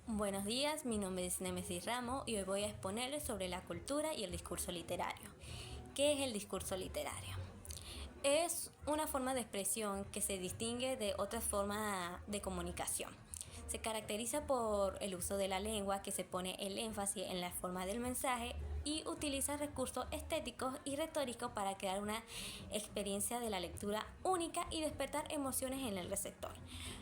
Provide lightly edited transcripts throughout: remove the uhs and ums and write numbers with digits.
Buenos días, mi nombre es Nemesis Ramos y hoy voy a exponerles sobre la cultura y el discurso literario. ¿Qué es el discurso literario? Es una forma de expresión que se distingue de otras formas de comunicación. Se caracteriza por el uso de la lengua, que se pone el énfasis en la forma del mensaje y utiliza recursos estéticos y retóricos para crear una experiencia de la lectura única y despertar emociones en el receptor.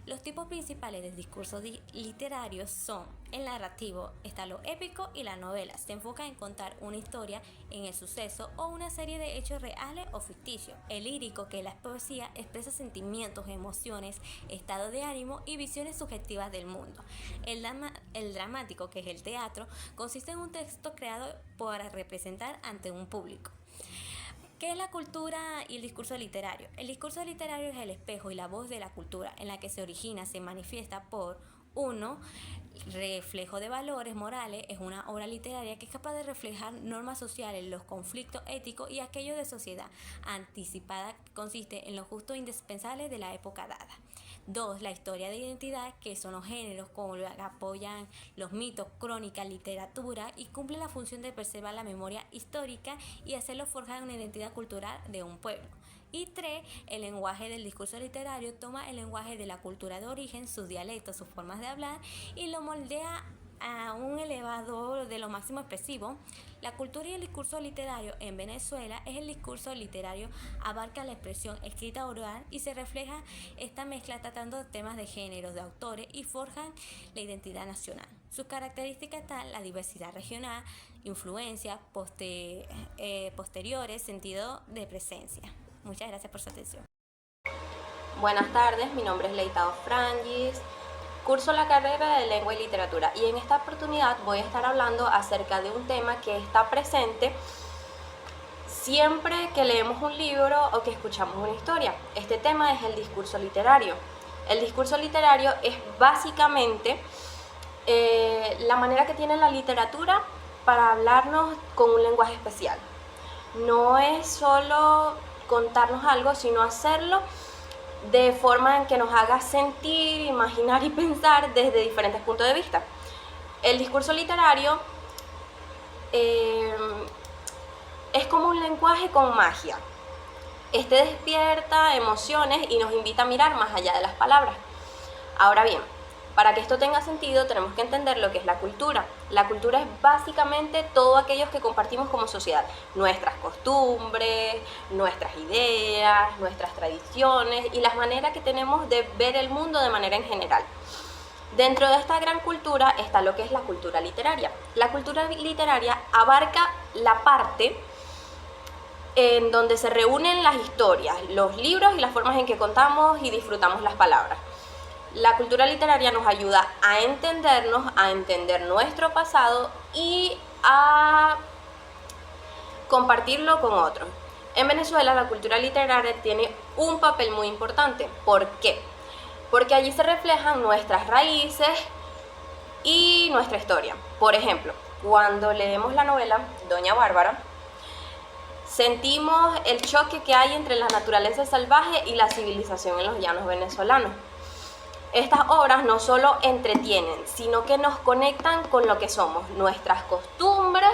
Los tipos principales del discurso literario son el narrativo, está lo épico y la novela. Se enfoca en contar una historia en el suceso o una serie de hechos reales o ficticios. El lírico, que es la poesía, expresa sentimientos, emociones, estado de ánimo y visiones subjetivas del mundo. El dramático, que es el teatro, consiste en un texto creado para representar ante un público. ¿Qué es la cultura y el discurso literario? El discurso literario es el espejo y la voz de la cultura, en la que se origina, se manifiesta por uno, reflejo de valores morales. Es una obra literaria que es capaz de reflejar normas sociales, los conflictos éticos y aquellos de sociedad. Anticipada, consiste en lo justo e indispensable de la época dada. 2. La historia de identidad, que son los géneros como lo que apoyan los mitos, crónica, literatura, y cumple la función de preservar la memoria histórica y hacerlo forjar una identidad cultural de un pueblo. Y 3. El lenguaje del discurso literario toma el lenguaje de la cultura de origen, sus dialectos, sus formas de hablar, y lo moldea a un elevador de lo máximo expresivo. La cultura y el discurso literario en Venezuela es el discurso literario, abarca la expresión escrita oral y se refleja esta mezcla tratando temas de géneros, de autores y forjan la identidad nacional. Sus características están la diversidad regional, influencias posteriores, sentido de presencia. Muchas gracias por su atención. Buenas tardes, mi nombre es Leitao Frangis, curso la carrera de Lengua y Literatura y en esta oportunidad voy a estar hablando acerca de un tema que está presente siempre que leemos un libro o que escuchamos una historia. Este tema es el discurso literario. El discurso literario es básicamente la manera que tiene la literatura para hablarnos con un lenguaje especial. No es solo contarnos algo, sino hacerlo de forma en que nos haga sentir, imaginar y pensar desde diferentes puntos de vista. El discurso literario es como un lenguaje con magia. Este despierta emociones y nos invita a mirar más allá de las palabras. Ahora bien, para que esto tenga sentido tenemos que entender lo que es la cultura. La cultura es básicamente todo aquello que compartimos como sociedad. Nuestras costumbres, nuestras ideas, nuestras tradiciones y las maneras que tenemos de ver el mundo de manera en general. Dentro de esta gran cultura está lo que es la cultura literaria. La cultura literaria abarca la parte en donde se reúnen las historias, los libros y las formas en que contamos y disfrutamos las palabras. La cultura literaria nos ayuda a entendernos, a entender nuestro pasado y a compartirlo con otros. En Venezuela la cultura literaria tiene un papel muy importante. ¿Por qué? Porque allí se reflejan nuestras raíces y nuestra historia. Por ejemplo, cuando leemos la novela Doña Bárbara, sentimos el choque que hay entre la naturaleza salvaje y la civilización en los llanos venezolanos. Estas obras no solo entretienen, sino que nos conectan con lo que somos, nuestras costumbres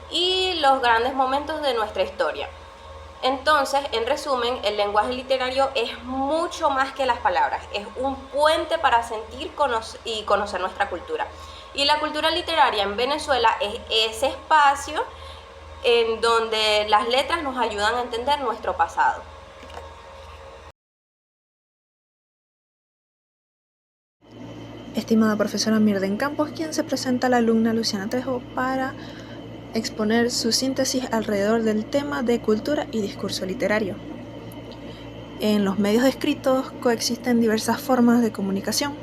y los grandes momentos de nuestra historia. Entonces, en resumen, el lenguaje literario es mucho más que las palabras, es un puente para sentir y conocer nuestra cultura. Y la cultura literaria en Venezuela es ese espacio en donde las letras nos ayudan a entender nuestro pasado. Estimada profesora Mirden Campos, quien se presenta a la alumna Luciana Trejo para exponer su síntesis alrededor del tema de cultura y discurso literario. En los medios escritos coexisten diversas formas de comunicación.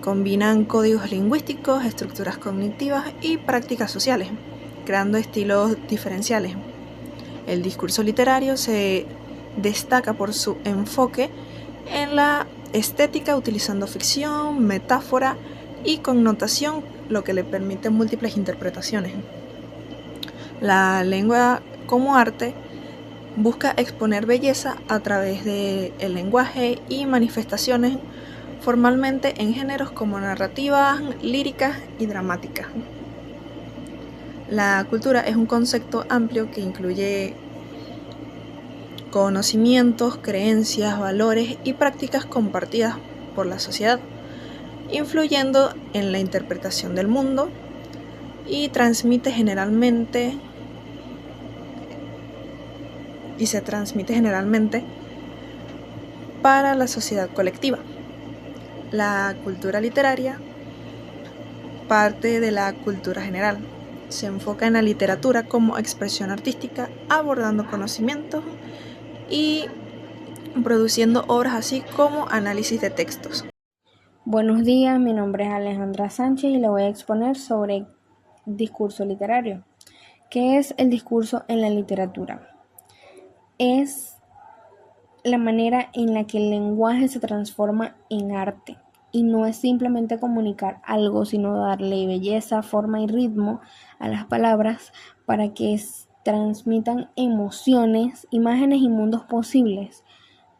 Combinan códigos lingüísticos, estructuras cognitivas y prácticas sociales, creando estilos diferenciales. El discurso literario se destaca por su enfoque en la estética, utilizando ficción, metáfora y connotación, lo que le permite múltiples interpretaciones. La lengua como arte busca exponer belleza a través del lenguaje y manifestaciones formalmente en géneros como narrativas, líricas y dramáticas. La cultura es un concepto amplio que incluye conocimientos, creencias, valores y prácticas compartidas por la sociedad, influyendo en la interpretación del mundo y se transmite generalmente para la sociedad colectiva. La cultura literaria parte de la cultura general. Se enfoca en la literatura como expresión artística, abordando conocimientos y produciendo obras así como análisis de textos. Buenos días, mi nombre es Alejandra Sánchez y le voy a exponer sobre discurso literario. ¿Qué es el discurso en la literatura? Es la manera en la que el lenguaje se transforma en arte y no es simplemente comunicar algo, sino darle belleza, forma y ritmo a las palabras para que transmitan emociones, imágenes y mundos posibles.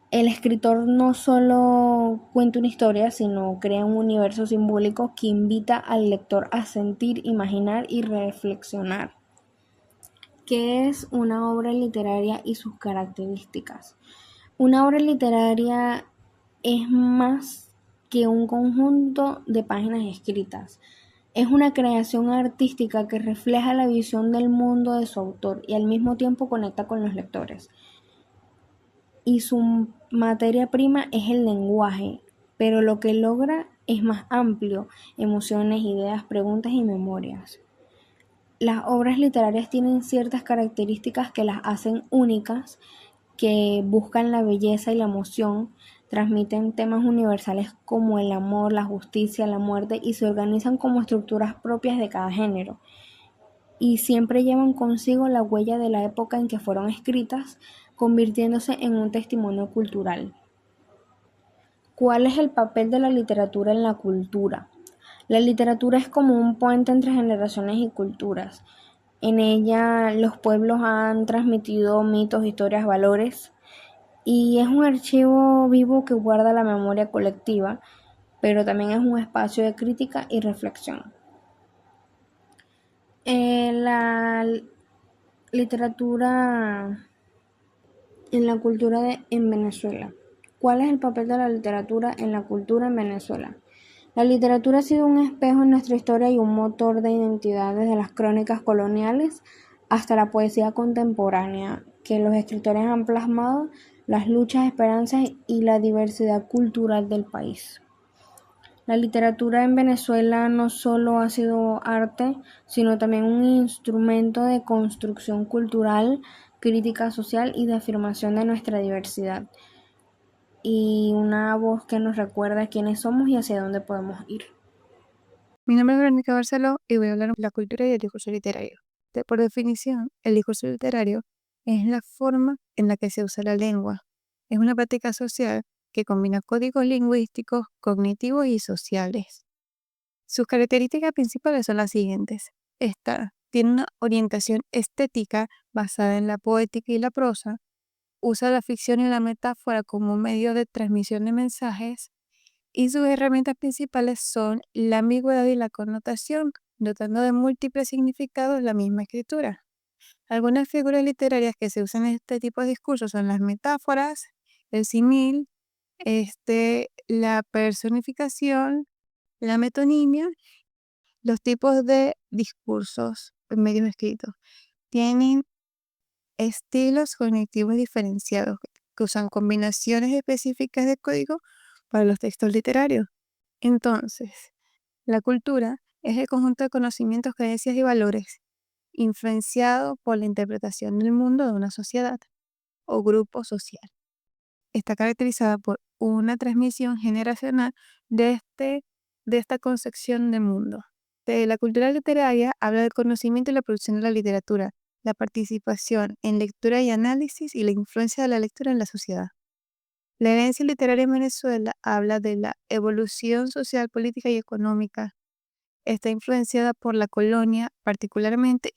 El escritor no solo cuenta una historia, sino crea un universo simbólico que invita al lector a sentir, imaginar y reflexionar. ¿Qué es una obra literaria y sus características? Una obra literaria es más que un conjunto de páginas escritas. Es una creación artística que refleja la visión del mundo de su autor y al mismo tiempo conecta con los lectores. Y su materia prima es el lenguaje, pero lo que logra es más amplio: emociones, ideas, preguntas y memorias. Las obras literarias tienen ciertas características que las hacen únicas, que buscan la belleza y la emoción, transmiten temas universales como el amor, la justicia, la muerte y se organizan como estructuras propias de cada género. Y siempre llevan consigo la huella de la época en que fueron escritas, convirtiéndose en un testimonio cultural. ¿Cuál es el papel de la literatura en la cultura? La literatura es como un puente entre generaciones y culturas. En ella los pueblos han transmitido mitos, historias, valores, y es un archivo vivo que guarda la memoria colectiva, pero también es un espacio de crítica y reflexión. La literatura en la cultura en Venezuela. ¿Cuál es el papel de la literatura en la cultura en Venezuela? La literatura ha sido un espejo en nuestra historia y un motor de identidad desde las crónicas coloniales hasta la poesía contemporánea, que los escritores han plasmado las luchas, esperanzas y la diversidad cultural del país. La literatura en Venezuela no solo ha sido arte, sino también un instrumento de construcción cultural, crítica social y de afirmación de nuestra diversidad, y una voz que nos recuerda quiénes somos y hacia dónde podemos ir. Mi nombre es Verónica Barceló y voy a hablar de la cultura y el discurso literario. Por definición, el discurso literario es la forma en la que se usa la lengua. Es una práctica social que combina códigos lingüísticos, cognitivos y sociales. Sus características principales son las siguientes. Tiene una orientación estética basada en la poética y la prosa, usa la ficción y la metáfora como medio de transmisión de mensajes, y sus herramientas principales son la ambigüedad y la connotación, dotando de múltiples significados la misma escritura. Algunas figuras literarias que se usan en este tipo de discursos son las metáforas, el símil, la personificación, la metonimia. Los tipos de discursos en medios escritos tienen estilos cognitivos diferenciados que usan combinaciones específicas de código para los textos literarios. Entonces, la cultura es el conjunto de conocimientos, creencias y valores influenciado por la interpretación del mundo de una sociedad o grupo social. Está caracterizada por una transmisión generacional de esta concepción del mundo. La cultura literaria habla del conocimiento y la producción de la literatura, la participación en lectura y análisis y la influencia de la lectura en la sociedad. La herencia literaria en Venezuela habla de la evolución social, política y económica. Está influenciada por la colonia particularmente